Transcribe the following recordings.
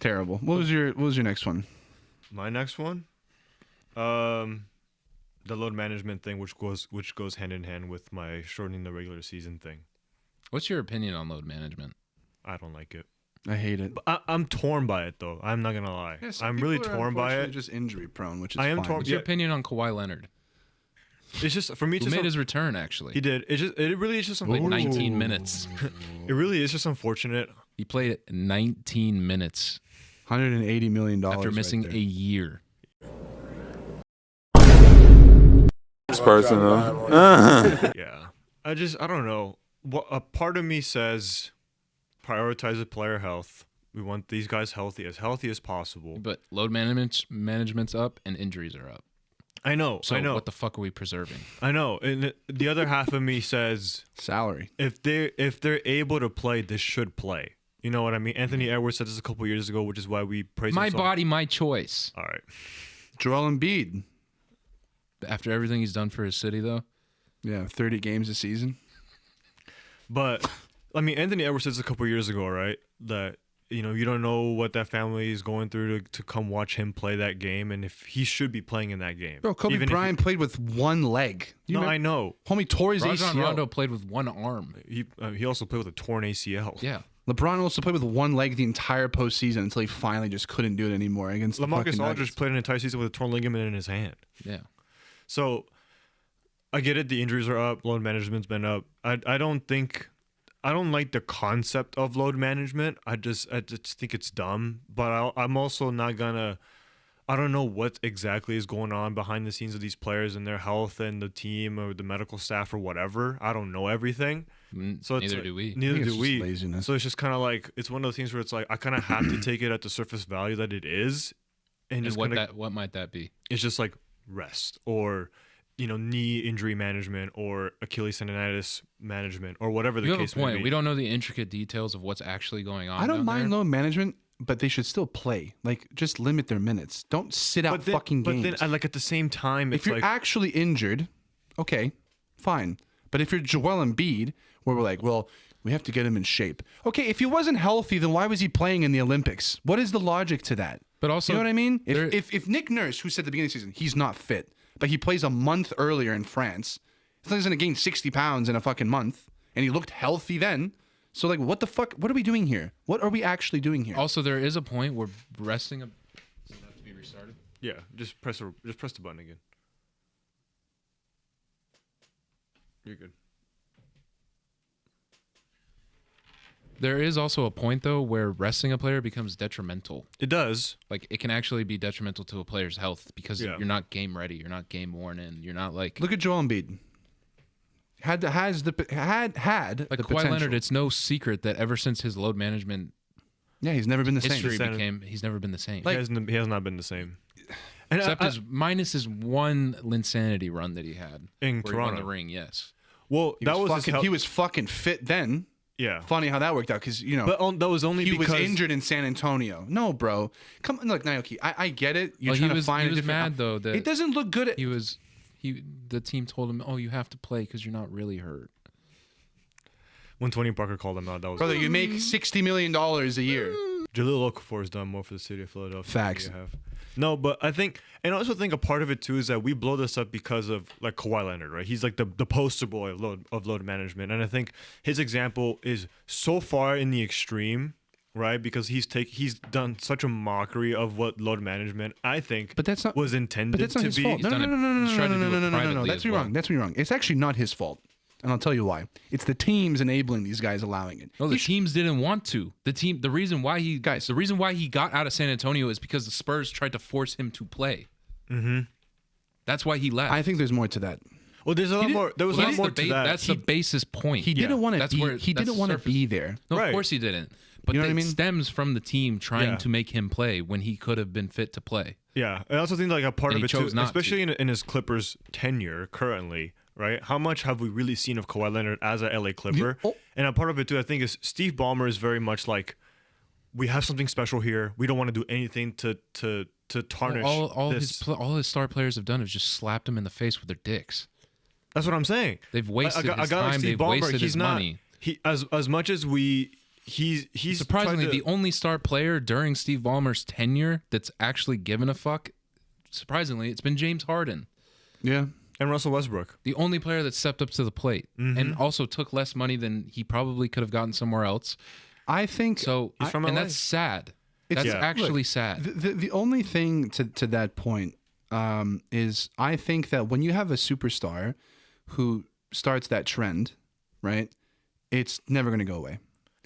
Terrible. What was your next one? My next one, the load management thing, which goes hand in hand with my shortening the regular season thing. What's your opinion on load management? I don't like it. I hate it. But I'm torn by it, though. I'm not gonna lie. Yeah, I'm really torn by it. Just injury prone, which is I am fine. torn. What's your opinion on Kawhi Leonard? It's just for me. Who made his return? Actually, He did. It really is just like 19 minutes. It really is just unfortunate. He played 19 minutes $180 million after missing a year. It's personal. Yeah. I don't know. What a part of me says prioritize the player health. We want these guys healthy as possible. But load management's up and injuries are up. I know. So I know. what the fuck are we preserving? I know. And the other half of me says salary. If they're able to play, this should play. You know what I mean? Anthony Edwards said this a couple years ago, which is why we praise my him so body, my choice. All right. Joel Embiid. After everything he's done for his city, though. Yeah, 30 games a season. But I mean, Anthony Edwards said this a couple years ago, right? That you don't know what that family is going through to come watch him play that game, and if he should be playing in that game. Bro, Kobe Bryant played with one leg. I know. Homie tore his Rajon ACL. Rondo played with one arm. He also played with a torn ACL. Yeah. LeBron also played with one leg the entire postseason until he finally just couldn't do it anymore against LaMarcus Aldridge played an entire season with a torn ligament in his hand. Yeah. So I get it. The injuries are up. Load management's been up. I don't like the concept of load management. I just think it's dumb. But I'm also not gonna. I don't know what exactly is going on behind the scenes of these players and their health and the team or the medical staff or whatever. I don't know everything. So neither do we. Neither do we. Laziness. So it's just kind of like it's one of those things where it's like I kind of have to take it at the surface value that it is, and just what might that be? It's just like rest or knee injury management or Achilles tendonitis management or whatever the case may be. You have a point. We don't know the intricate details of what's actually going on. I don't mind load management, but they should still play. Like, just limit their minutes. Don't sit out fucking games. But then, at the same time, if you're actually injured, okay, fine. But if you're Joel Embiid, where we're like, well, we have to get him in shape. Okay, if he wasn't healthy, then why was he playing in the Olympics? What is the logic to that? But also, you know what I mean? If Nick Nurse, who said at the beginning of the season he's not fit, but he plays a month earlier in France, he's going to gain 60 pounds in a fucking month, and he looked healthy then. So, like, what the fuck? What are we doing here? What are we actually doing here? Also, there is a point where resting. Does it have to be restarted? Yeah, just press the button again. You're good. There is also a point, though, where resting a player becomes detrimental. It does. Like, it can actually be detrimental to a player's health because you're not game ready. You're not game worn in. You're not like... Look at Joel Embiid. Had like the Kawhi potential. Leonard, it's no secret that ever since his load management he's never been the history same. he's never been the same. Like, he has not been the same. And Except minus his one Linsanity run that he had. In where Toronto. He won the ring, yes. Well, he was fucking fit then. Yeah. Funny how that worked out because, But that was only because... he was injured in San Antonio. No, bro. Come on, look, Naoki, I get it. You're trying to find a different... He was mad, though, that... It doesn't look good. The team told him, oh, you have to play because you're not really hurt. When Tony Parker called him out, that was... Brother, you make $60 million a year. Jaleel Okafor has done more for the city of Philadelphia. Facts. No, but I think, and I also think a part of it too is that we blow this up because of like Kawhi Leonard, right? He's like the poster boy of load management, and I think his example is so far in the extreme, right? Because he's done such a mockery of what load management I think was intended but that's not to his be. fault. No. That's me wrong. That's me wrong. It's actually not his fault. And I'll tell you why. It's the teams enabling these guys allowing it. No, the teams didn't want to. The reason why he got out of San Antonio is because the Spurs tried to force him to play. Mm-hmm. That's why he left. I think there's more to that. Well, there's a lot more. There was a lot more to that. That's the basis point. He didn't want to be. He didn't want to be there. No, of course he didn't. But you know what I mean? Stems from the team trying to make him play when he could have been fit to play. Yeah, I also think like a part And of he it chose too, not especially in his Clippers tenure currently. Right? How much have we really seen of Kawhi Leonard as a LA Clipper? And a part of it too, I think, is Steve Ballmer is very much like, we have something special here. We don't want to do anything to tarnish all this. his star players have done is just slapped him in the face with their dicks. That's what I'm saying. They've wasted his like time. Steve They've Ballmer, wasted his money. As much as he's Surprisingly, tried to- the only star player during Steve Ballmer's tenure that's actually given a fuck, surprisingly, it's been James Harden. Yeah. and Russell Westbrook. The only player that stepped up to the plate and also took less money than he probably could have gotten somewhere else. I think So, He's from and LA. that's sad. It's- That's Yeah. actually look, sad. The only thing to that point is I think that when you have a superstar who starts that trend, right, it's never going to go away.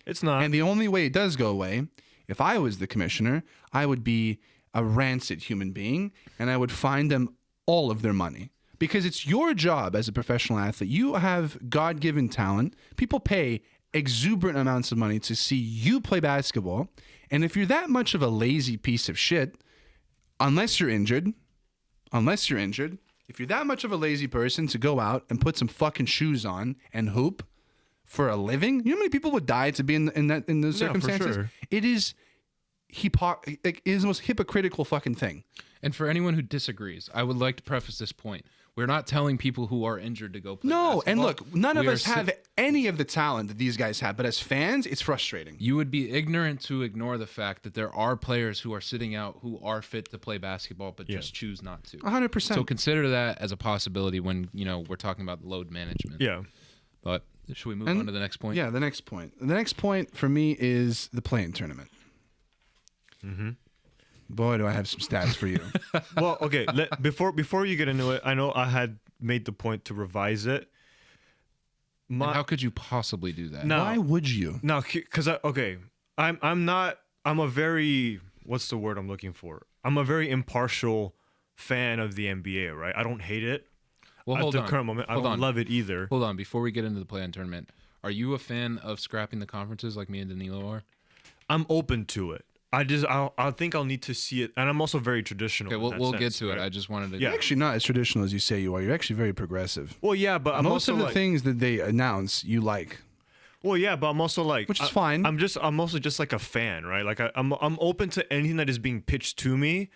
It's not. And the only way it does go away, if I was the commissioner, I would be a rancid human being and I would fine them all of their money. Because it's your job as a professional athlete. You have God-given talent. People pay exuberant amounts of money to see you play basketball. And if you're that much of a lazy piece of shit, unless you're injured, if you're that much of a lazy person to go out and put some fucking shoes on and hoop for a living, you know how many people would die to be in those Yeah, for circumstances? sure. It is it is the most hypocritical fucking thing. And for anyone who disagrees, I would like to preface this point. We're not telling people who are injured to go play No, and basketball. look, none of We are us have any of the talent that these guys have, but as fans, it's frustrating. You would be ignorant to ignore the fact that there are players who are sitting out who are fit to play basketball but just choose not to. 100%. So consider that as a possibility when, we're talking about load management. yeah. But should we move on to the next point? Yeah, the next point. The next point for me is the play-in tournament. Mm-hmm. Boy, do I have some stats for you. Well, okay. Before you get into it, I know I had made the point to revise it. And how could you possibly do that? No. Why would you? No, because I'm a very, what's the word I'm looking for? I'm a very impartial fan of the NBA, right? I don't hate it. Well, At hold the on. current moment, I Hold don't on. love it either. Hold on. Before we get into the play-in tournament, are you a fan of scrapping the conferences like me and Danilo are? I'm open to it. I think I'll need to see it, and I'm also very traditional. Okay, in that we'll get sense, to it. right? I just wanted to. Yeah. You're actually not as traditional as you say you are. You're actually very progressive. Well, yeah, but I'm Most also of the like, things that they announce, you like. well, yeah, but I'm also like, Which is fine. I'm also just like a fan, right? Like I'm open to anything that is being pitched to me,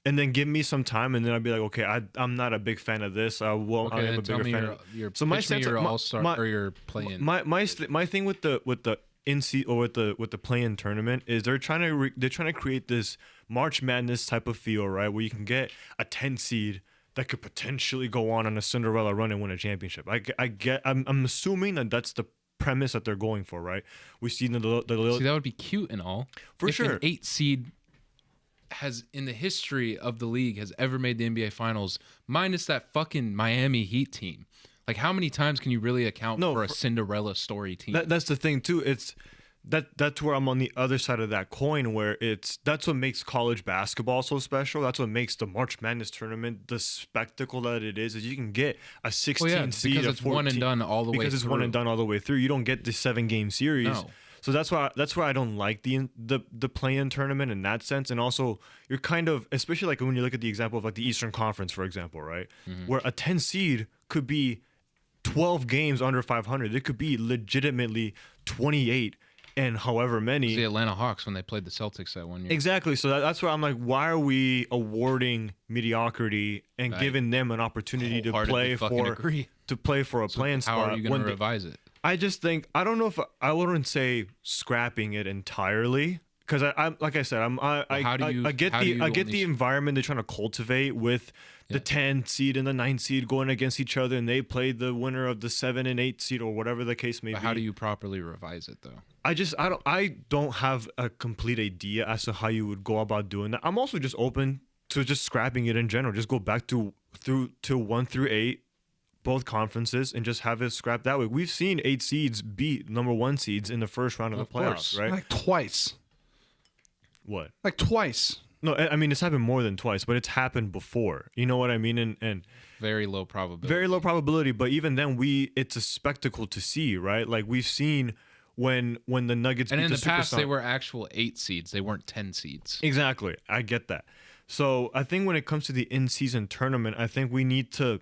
and then give me some time, and then I'll be like, okay, I'm not a big fan of this. I Okay, am then a tell bigger me fan. your So my pitch me sense, your my- all-star my- or your play-in. my thing with the in-season or with the play-in tournament is they're trying to create this March Madness type of feel, right, where you can get a 10 seed that could potentially go on a Cinderella run and win a championship. I'm assuming that that's the premise that they're going for, right? We've seen See, that would be cute and all. For if sure. An 8 seed has in the history of the league has ever made the NBA Finals, minus that fucking Miami Heat team. Like, how many times can you really account for a Cinderella story team? That's the thing too. It's that's where I'm on the other side of that coin, where that's what makes college basketball so special. That's what makes the March Madness tournament the spectacle that it is you can get a 16 seed, because a it's one and 14 done all the way because it's one and through. done all the way through. You don't get the 7-game series. No. So that's why I don't like the play-in tournament in that sense. And also, you're kind of, especially like when you look at the example of like the Eastern Conference, for example, right, where a 10 seed could be 12 games under 500. It could be legitimately 28 and however many. The Atlanta Hawks when they played the Celtics that one year. Exactly. So that's where I'm like, why are we awarding mediocrity and giving them an opportunity to Wholeheartedly play fucking for agree. a play-in How spot? are you going when to they- revise it? I just think I don't know if I wouldn't say scrapping it entirely, because I like I said how do you- I get how do you the only- environment they're trying to cultivate with the 10 seed and the 9 seed going against each other, and they play the winner of the 7 and 8 seed or whatever the case may But be. how do you properly revise it, though? I don't have a complete idea as to how you would go about doing that. I'm also just open to just scrapping it in general. Just go back to 1 through 8. Both conferences and just have it scrapped that way. We've seen 8 seeds beat number 1 seeds in the first round of the course. playoffs, right? Like twice. What? Like twice. No, I mean it's happened more than twice, but it's happened before. You know what I mean? And Very low probability. very low probability. But even then, it's a spectacle to see, right? Like we've seen when the Nuggets And beat in the past, Supersonics. they were actual 8 seeds. They weren't 10 seeds. Exactly. I get that. So I think when it comes to the in-season tournament, I think we need to.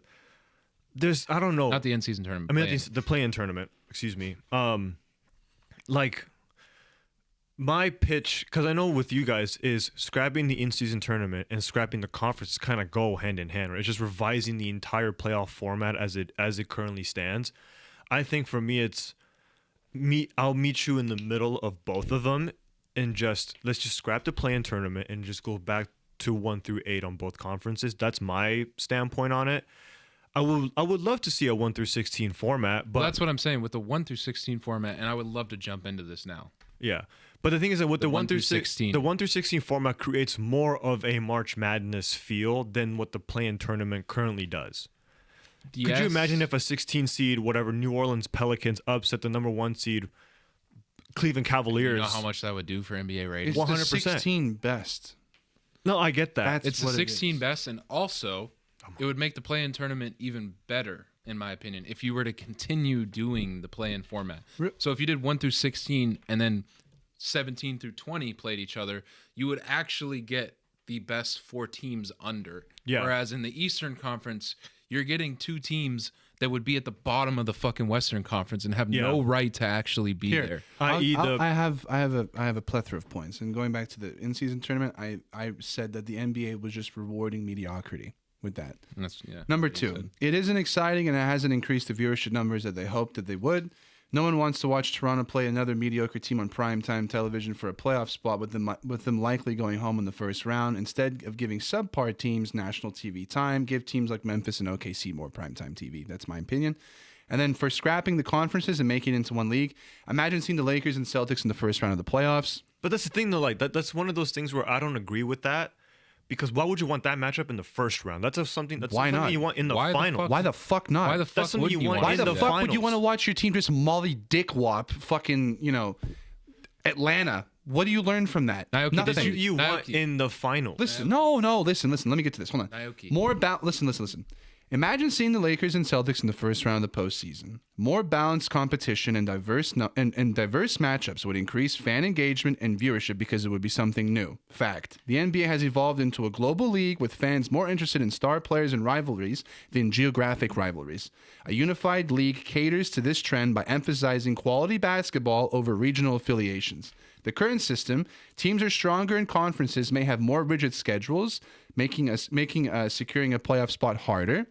I don't know. Not the in-season tournament. I mean, play-in. the play-in tournament. Excuse me. Like my pitch, because I know with you guys is scrapping the in-season tournament and scrapping the conference kind of go hand in hand. Right? It's just revising the entire playoff format as it currently stands. I think for me, it's I'll meet you in the middle of both of them, and let's just scrap the play-in tournament and just go back to 1 through 8 on both conferences. That's my standpoint on it. I would love to see a 1 through 16 format, but that's what I'm saying with the 1 through 16 format, and I would love to jump into this now. Yeah. But the thing is that with the 1 through 16, the 1 through 16 format creates more of a March Madness feel than what the play-in tournament currently does. Yes. Could you imagine if a 16 seed, whatever, New Orleans Pelicans upset the number 1 seed Cleveland Cavaliers? You know how much that would do for NBA ratings? It's 100%. the 16 best. No, I get that. It's the what it 16 is. best, and also it would make the play-in tournament even better, in my opinion, if you were to continue doing the play-in format. So if you did 1 through 16 and then 17 through 20 played each other, you would actually get the best 4 teams under. Yeah. Whereas in the Eastern Conference, you're getting 2 teams that would be at the bottom of the fucking Western Conference and have no right to actually be there. I have a plethora of points. And going back to the in-season tournament, I said that the NBA was just rewarding mediocrity with that. Number 2, it isn't exciting and it hasn't increased the viewership numbers that they hoped that they would. No one wants to watch Toronto play another mediocre team on primetime television for a playoff spot with them likely going home in the first round. Instead of giving subpar teams national TV time, give teams like Memphis and OKC more primetime TV. That's my opinion. And then for scrapping the conferences and making it into one league, imagine seeing the Lakers and Celtics in the first round of the playoffs. But that's the thing, though. Like that's one of those things where I don't agree with that. Because why would you want that matchup in the first round? That's something you want in the final. Why the fuck not? Why the fuck would you want? Why the fuck finals? would you want to watch your team just molly dickwop fucking, Atlanta? What do you learn from that? Naoki, Nothing. That's what you want in the final. Listen, listen. Let me get to this. Hold on. Naoki. More about listen. Imagine seeing the Lakers and Celtics in the first round of the postseason. More balanced competition and diverse matchups would increase fan engagement and viewership because it would be something new. Fact. The NBA has evolved into a global league with fans more interested in star players and rivalries than geographic rivalries. A unified league caters to this trend by emphasizing quality basketball over regional affiliations. The current system, teams are stronger in conferences may have more rigid schedules, making securing a playoff spot harder.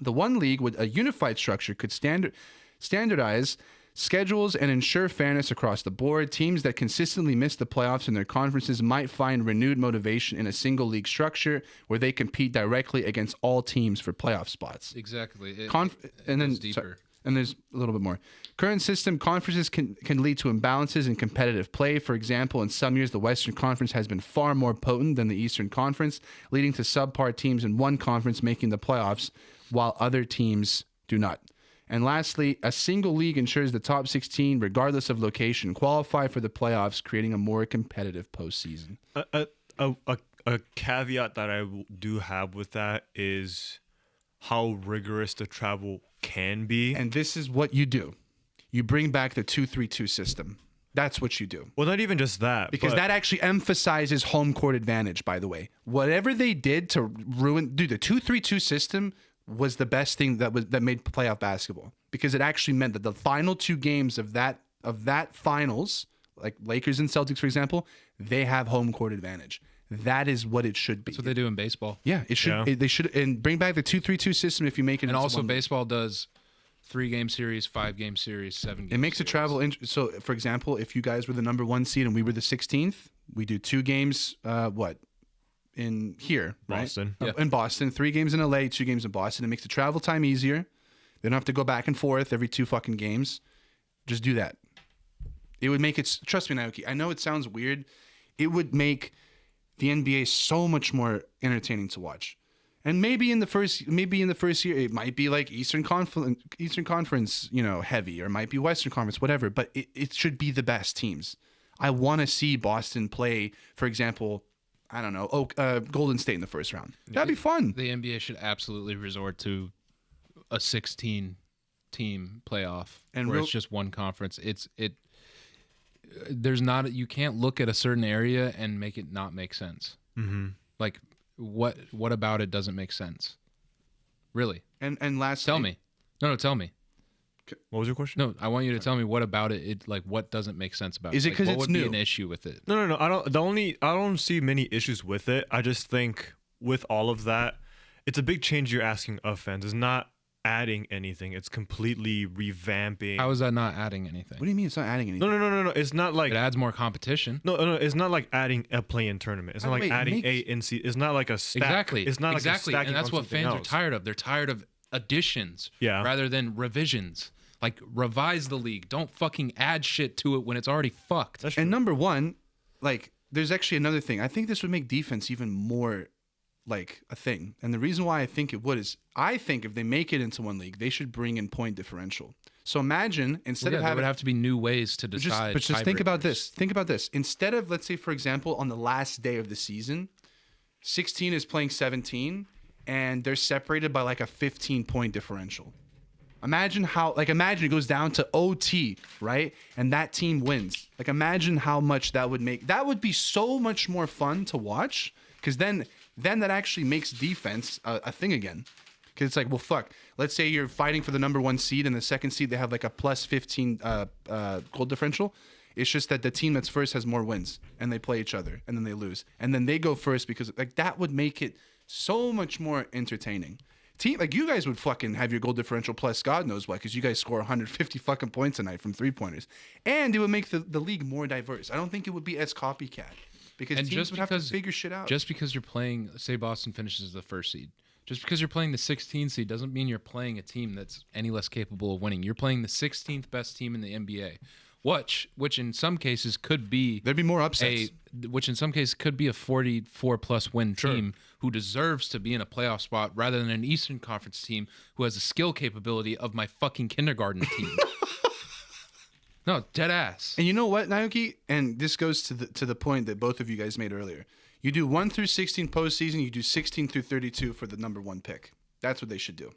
The one league with a unified structure could standardize schedules and ensure fairness across the board. Teams that consistently miss the playoffs in their conferences might find renewed motivation in a single league structure where they compete directly against all teams for playoff spots. Exactly. And then deeper. And there's a little bit more. Current system, conferences can lead to imbalances in competitive play. For example, in some years, the Western Conference has been far more potent than the Eastern Conference, leading to subpar teams in one conference making the playoffs, while other teams do not. And lastly, a single league ensures the top 16, regardless of location, qualify for the playoffs, creating a more competitive postseason. A caveat that I do have with that is how rigorous the travel can be. And this is what you do. You bring back the 2-3-2 system. That's what you do. Well, not even just that. Because that actually emphasizes home court advantage, by the way. Whatever they did to ruin... Dude, the 2-3-2 system was the best thing that made playoff basketball. Because it actually meant that the final 2 games of that finals, like Lakers and Celtics, for example, they have home court advantage. That is what it should be. That's what they do in baseball. Yeah, it should. Yeah. They should, and bring back the 2-3-2 system if you make it. And into also, one league. baseball does 3-game series, 5-game series, 7-game. It makes series. the travel. So, for example, if you guys were the number 1 seed and we were the 16th, we do 2 games. In here, right? Boston. Yeah. In Boston, 3 games in LA, 2 games in Boston. It makes the travel time easier. They don't have to go back and forth every 2 fucking games. Just do that. It would make it. Trust me, Naoki. I know it sounds weird. It would make the NBA so much more entertaining to watch. And maybe in the first year, it might be like Eastern Conference, heavy, or it might be Western Conference, whatever. But it should be the best teams. I want to see Boston play, for example, I don't know, Golden State in the first round. That'd be fun. The NBA should absolutely resort to a 16-team playoff, And where it's just one conference. You can't look at a certain area and make it not make sense. Mm-hmm. Like, what about it doesn't make sense? Really? And lastly, Tell me. No, tell me. What was your question? No, I want you to tell me what about it. What doesn't make sense about it? Is it 'cause what it's would new? be an issue with it? No. I don't see many issues with it. I just think with all of that, it's a big change you're asking of fans. It's not adding anything. It's completely revamping. How is that not adding anything? What do you mean it's not adding anything? No. It's not like It adds more competition. no. It's not like adding a play-in tournament. It's not like Wait, adding makes- a NC. It's not like a stack. Exactly. It's not exactly. like a And that's what fans are else. tired of. They're tired of additions rather than revisions. Like, revise the league. Don't fucking add shit to it when it's already fucked. That's true. And number one, like, there's actually another thing. I think this would make defense even more like a thing. And the reason why I think it would is I think if they make it into one league, they should bring in point differential. So imagine instead of there having would have to be new ways to decide. but just think about tiebreakers. this. Think about this. Instead of, let's say, for example, on the last day of the season, 16 is playing 17 and they're separated by like a 15-point differential. Imagine it goes down to OT, right? And that team wins. Like, imagine how much that would make. That would be so much more fun to watch, because then that actually makes defense a thing again. Because it's like, well, fuck. Let's say you're fighting for the number 1 seed, and the second seed they have like a plus 15 goal differential. It's just that the team that's first has more wins, and they play each other, and then they lose, and then they go first, because like that would make it so much more entertaining. Team, like, you guys would fucking have your goal differential plus God knows what, because you guys score 150 fucking points a night from 3-pointers, and it would make the league more diverse. I don't think it would be as copycat, because And teams just would have to because- figure shit out. Just because you're playing, say Boston finishes the first seed, just because you're playing the 16th seed doesn't mean you're playing a team that's any less capable of winning. You're playing the 16th best team in the NBA, which in some cases could be There'd be more upsets. which in some cases could be a 44 plus win team who deserves to be in a playoff spot rather than an Eastern Conference team who has the skill capability of my fucking kindergarten team. No, dead ass. And you know what, Naoki? And this goes to the point that both of you guys made earlier. You do 1 through 16 postseason. You do 16 through 32 for the number 1 pick. That's what they should do.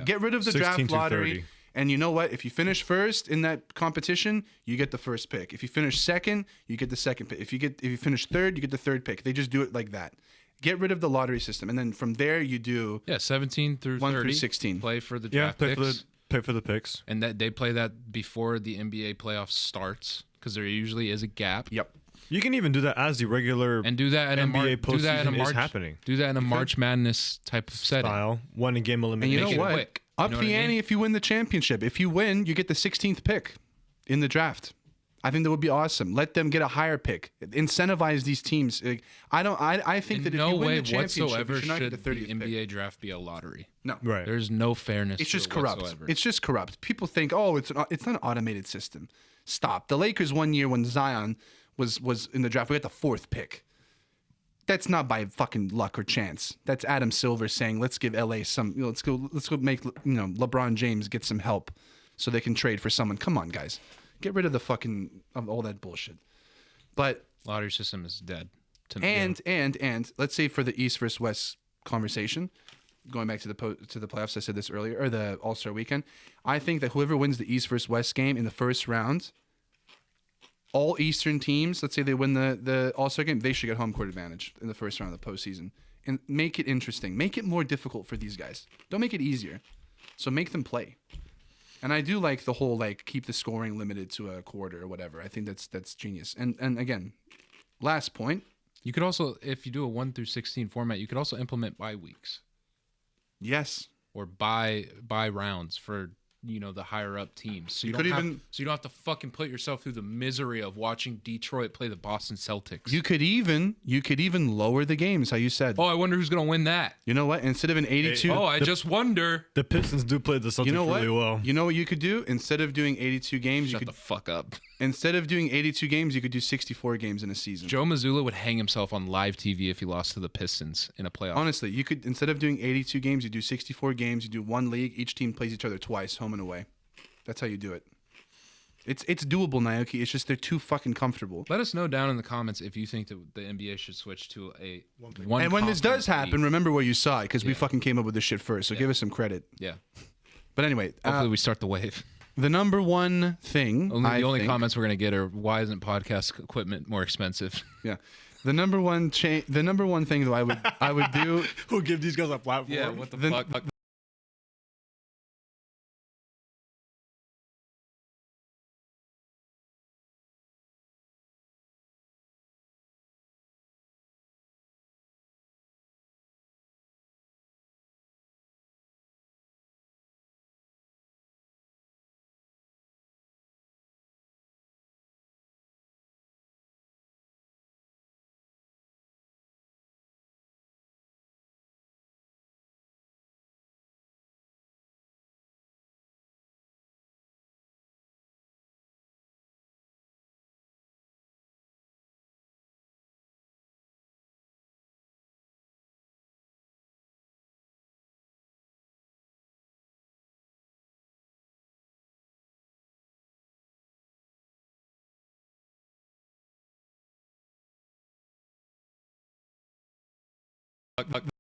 Get rid of the 16 draft through lottery. 30. And you know what? If you finish first in that competition, you get the first pick. If you finish second, you get the second pick. If you finish third, you get the third pick. They just do it like that. Get rid of the lottery system, and then from there you do 17 through 1 30. through 16. Play for the Yeah, draft picks. pay for the picks. And that they play that before the NBA playoffs starts because there usually is a gap. Yep. You can even do that as the regular And do that in NBA a do that in a postseason is March happening. Do that in a March Madness type of setting. style. One game And elimination. you know Make it what? quick. Up You know the what I ante mean? if you win the championship. If you win, you get the 16th pick in the draft. I think that would be awesome. Let them get a higher pick. Incentivize these teams. Like, I think that In if no you win way the championship, whatsoever you should not get should the the 30th pick. NBA draft be a lottery. No. Right. There's no fairness. It's to just it corrupt. whatsoever. It's just corrupt. People think, oh, it's not an automated system. Stop. The Lakers one year when Zion was in the draft, we got the 4th pick. That's not by fucking luck or chance. That's Adam Silver saying, let's give LA some, let's go make, LeBron James get some help so they can trade for someone. Come on, guys. Get rid of the fucking, of all that bullshit. But, lottery system is dead. To me. and let's say for the East versus West conversation, going back to the playoffs, I said this earlier, or the All-Star weekend, I think that whoever wins the East versus West game in the first round, all Eastern teams, let's say they win the All-Star game, they should get home court advantage in the first round of the postseason. And make it interesting. Make it more difficult for these guys. Don't make it easier. So make them play. And I do like the whole, like, keep the scoring limited to a quarter or whatever. I think that's genius. And again, last point. You could also, if you do a 1 through 16 format, you could also implement bye weeks Yes. or bye rounds for the higher up teams. So you could don't have to fucking put yourself through the misery of watching Detroit play the Boston Celtics. You could even lower the games, how you said. I wonder who's gonna win that. You know what? Instead of an 82, I just wonder. The Pistons do play the Celtics you know what? really well. You know what you could do? Instead of doing 82 games, Shut the fuck up. instead of doing 82 games, you could do 64 games in a season. Joe Mazzulla would hang himself on live TV if he lost to the Pistons in a playoff. Honestly, you could, instead of doing 82 games, you do 64 games, you do one league, each team plays each other twice, home and away. That's how you do it. It's doable, Naoki. It's just they're too fucking comfortable. Let us know down in the comments if you think that the NBA should switch to a one. And when this does conference happen, league. remember where you saw it, because we fucking came up with this shit first. So give us some credit. Yeah. But anyway, Hopefully we start the wave. the number one thing. The only think- comments we're gonna get are why isn't podcast equipment more expensive? Yeah. The number one thing that I would do. Who give these guys a platform? Yeah. What the The- fuck? fuck.